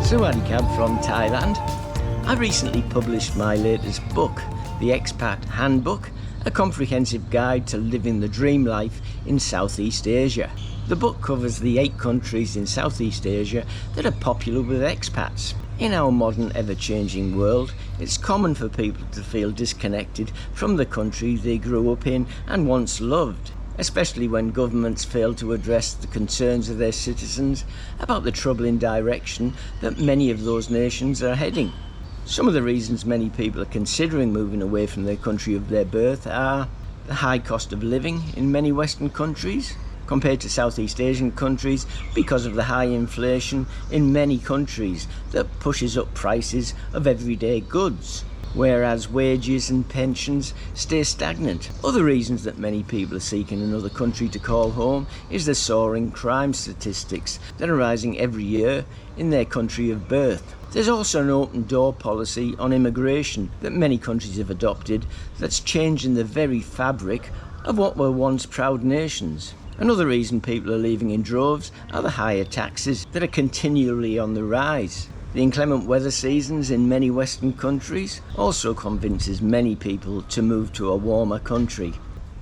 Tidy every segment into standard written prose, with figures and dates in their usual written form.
Sawadee from Thailand. I recently published my latest book, the Expat Handbook, a comprehensive guide to living the dream life in Southeast Asia. The book covers the 8 countries in Southeast Asia that are popular with expats. In our modern, ever-changing world, it's common for people to feel disconnected from the country they grew up in and once loved, especially when governments fail to address the concerns of their citizens about the troubling direction that many of those nations are heading. Some of the reasons many people are considering moving away from their country of their birth are the high cost of living in many Western countries compared to Southeast Asian countries because of the high inflation in many countries that pushes up prices of everyday goods, whereas wages and pensions stay stagnant. Other reasons that many people are seeking another country to call home is the soaring crime statistics that are rising every year in their country of birth. There's also an open door policy on immigration that many countries have adopted that's changing the very fabric of what were once proud nations. Another reason people are leaving in droves are the higher taxes that are continually on the rise. The inclement weather seasons in many Western countries also convinces many people to move to a warmer country.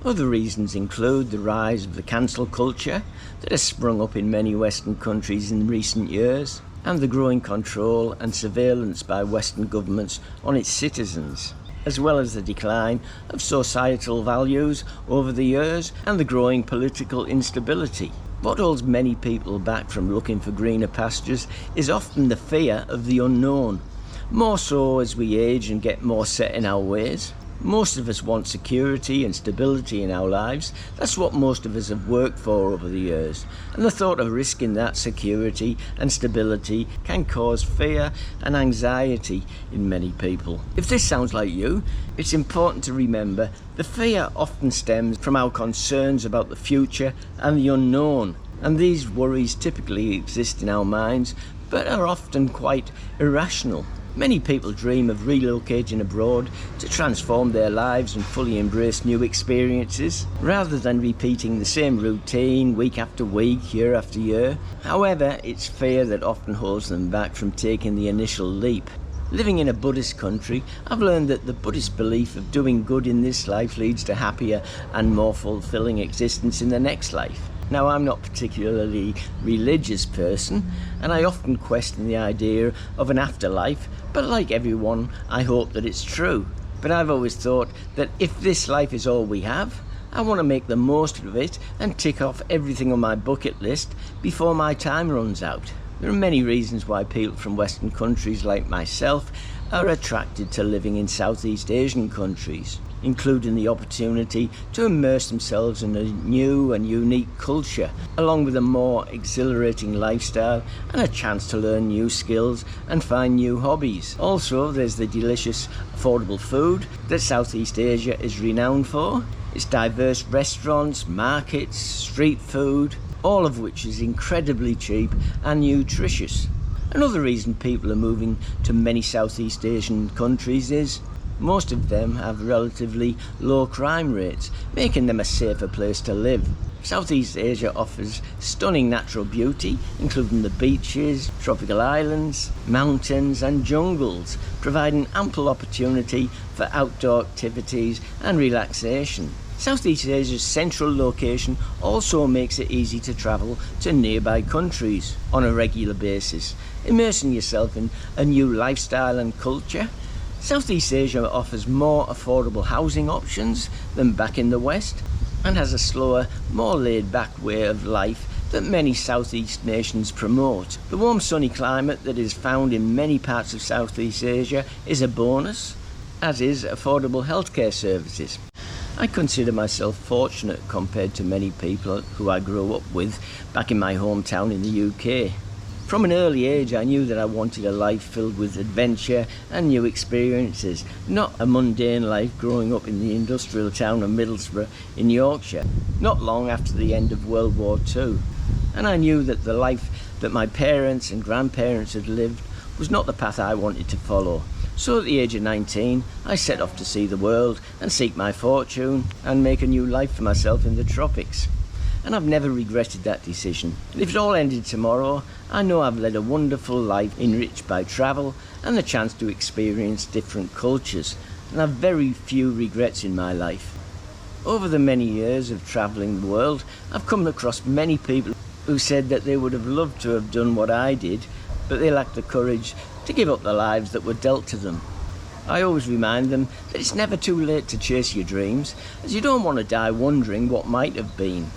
Other reasons include the rise of the cancel culture that has sprung up in many Western countries in recent years, and the growing control and surveillance by Western governments on its citizens, as well as the decline of societal values over the years and the growing political instability. What holds many people back from looking for greener pastures is often the fear of the unknown, more so as we age and get more set in our ways. Most of us want security and stability in our lives. That's what most of us have worked for over the years. And the thought of risking that security and stability can cause fear and anxiety in many people. If this sounds like you, it's important to remember the fear often stems from our concerns about the future and the unknown. And these worries typically exist in our minds, but are often quite irrational. Many people dream of relocating abroad to transform their lives and fully embrace new experiences, rather than repeating the same routine week after week, year after year. However, it's fear that often holds them back from taking the initial leap. Living in a Buddhist country, I've learned that the Buddhist belief of doing good in this life leads to happier and more fulfilling existence in the next life. Now, I'm not particularly religious person, and I often question the idea of an afterlife, but like everyone, I hope that it's true. But I've always thought that if this life is all we have, I want to make the most of it and tick off everything on my bucket list before my time runs out. There are many reasons why people from Western countries like myself are attracted to living in Southeast Asian countries, including the opportunity to immerse themselves in a new and unique culture, along with a more exhilarating lifestyle and a chance to learn new skills and find new hobbies. Also, there's the delicious, affordable food that Southeast Asia is renowned for. Its diverse restaurants, markets, street food, all of which is incredibly cheap and nutritious. Another reason people are moving to many Southeast Asian countries is most of them have relatively low crime rates, making them a safer place to live. Southeast Asia offers stunning natural beauty, including the beaches, tropical islands, mountains and jungles, providing ample opportunity for outdoor activities and relaxation. Southeast Asia's central location also makes it easy to travel to nearby countries on a regular basis, immersing yourself in a new lifestyle and culture. Southeast Asia offers more affordable housing options than back in the West, and has a slower, more laid-back way of life that many Southeast nations promote. The warm, sunny climate that is found in many parts of Southeast Asia is a bonus, as is affordable healthcare services. I consider myself fortunate compared to many people who I grew up with back in my hometown in the UK. From an early age, I knew that I wanted a life filled with adventure and new experiences, not a mundane life growing up in the industrial town of Middlesbrough in Yorkshire, not long after the end of World War II. And I knew that the life that my parents and grandparents had lived was not the path I wanted to follow. So at the age of 19, I set off to see the world and seek my fortune and make a new life for myself in the tropics. and I've never regretted that decision. If it all ended tomorrow, I know I've led a wonderful life enriched by travel and the chance to experience different cultures, and I've very few regrets in my life. Over the many years of travelling the world, I've come across many people who said that they would have loved to have done what I did, but they lacked the courage to give up the lives that were dealt to them. I always remind them that it's never too late to chase your dreams, as you don't want to die wondering what might have been.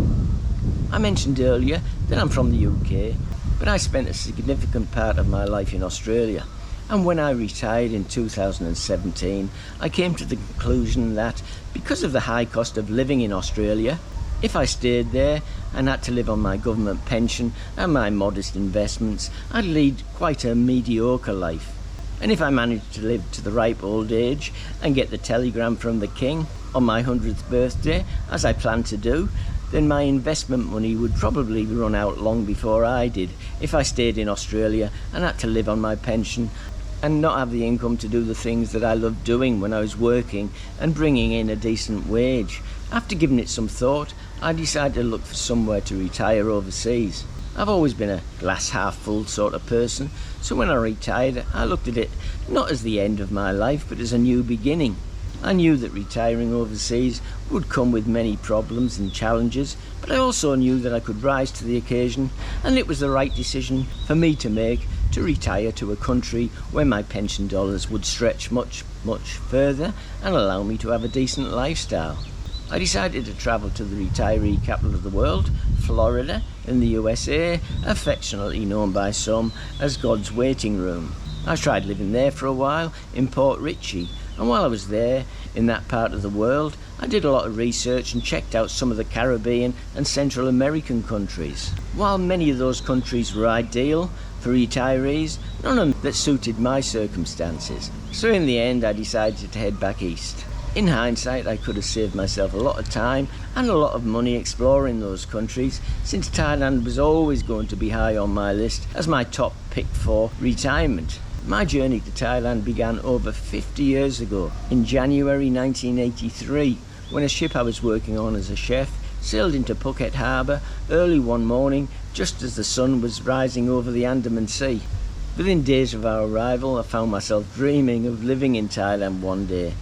I mentioned earlier that I'm from the UK, but I spent a significant part of my life in Australia. And when I retired in 2017, I came to the conclusion that because of the high cost of living in Australia, if I stayed there and had to live on my government pension and my modest investments, I'd lead quite a mediocre life. And if I managed to live to the ripe old age and get the telegram from the King on my 100th birthday, as I planned to do, then my investment money would probably run out long before I did if I stayed in Australia and had to live on my pension and not have the income to do the things that I loved doing when I was working and bringing in a decent wage. After giving it some thought, I decided to look for somewhere to retire overseas. I've always been a glass half full sort of person, so when I retired, I looked at it not as the end of my life, but as a new beginning. I knew that retiring overseas would come with many problems and challenges, but I also knew that I could rise to the occasion, and it was the right decision for me to make to retire to a country where my pension dollars would stretch much, much further and allow me to have a decent lifestyle. I decided to travel to the retiree capital of the world, Florida, in the USA, affectionately known by some as God's waiting room. I tried living there for a while in Port Richey, and while I was there in that part of the world, I did a lot of research and checked out some of the Caribbean and Central American countries. While many of those countries were ideal for retirees, none of them that suited my circumstances. So in the end, I decided to head back east. In hindsight, I could have saved myself a lot of time and a lot of money exploring those countries, since Thailand was always going to be high on my list as my top pick for retirement. My journey to Thailand began over 50 years ago, in January 1983, when a ship I was working on as a chef sailed into Phuket Harbour early one morning just as the sun was rising over the Andaman Sea. Within days of our arrival, I found myself dreaming of living in Thailand one day.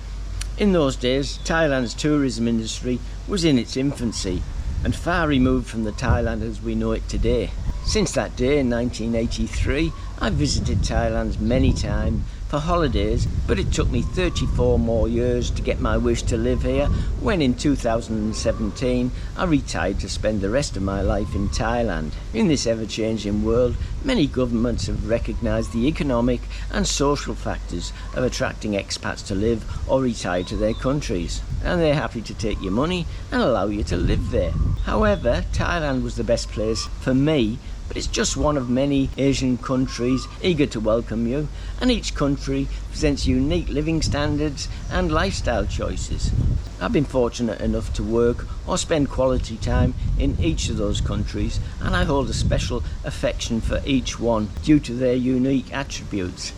In those days, Thailand's tourism industry was in its infancy and far removed from the Thailand as we know it today. Since that day in 1983, I've visited Thailand many times for holidays, but it took me 34 more years to get my wish to live here when in 2017 I retired to spend the rest of my life in Thailand. In this ever-changing world, many governments have recognised the economic and social factors of attracting expats to live or retire to their countries, and they're happy to take your money and allow you to live there. However, Thailand was the best place for me, but it's just one of many Asian countries eager to welcome you, and each country presents unique living standards and lifestyle choices. I've been fortunate enough to work or spend quality time in each of those countries, and I hold a special affection for each one due to their unique attributes.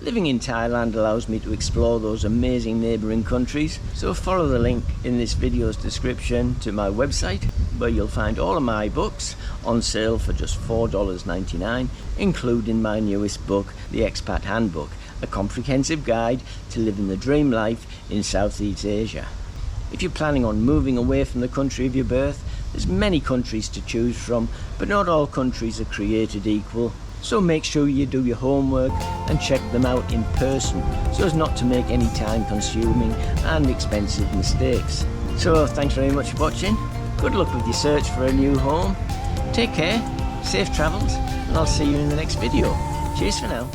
Living in Thailand allows me to explore those amazing neighbouring countries, so follow the link in this video's description to my website, where you'll find all of my books on sale for just $4.99, including my newest book, the Expat Handbook, a comprehensive guide to living the dream life in Southeast Asia. If you're planning on moving away from the country of your birth, there's many countries to choose from, but not all countries are created equal. So make sure you do your homework and check them out in person, so as not to make any time-consuming and expensive mistakes. So thanks very much for watching. Good luck with your search for a new home. Take care, safe travels, and I'll see you in the next video. Cheers for now.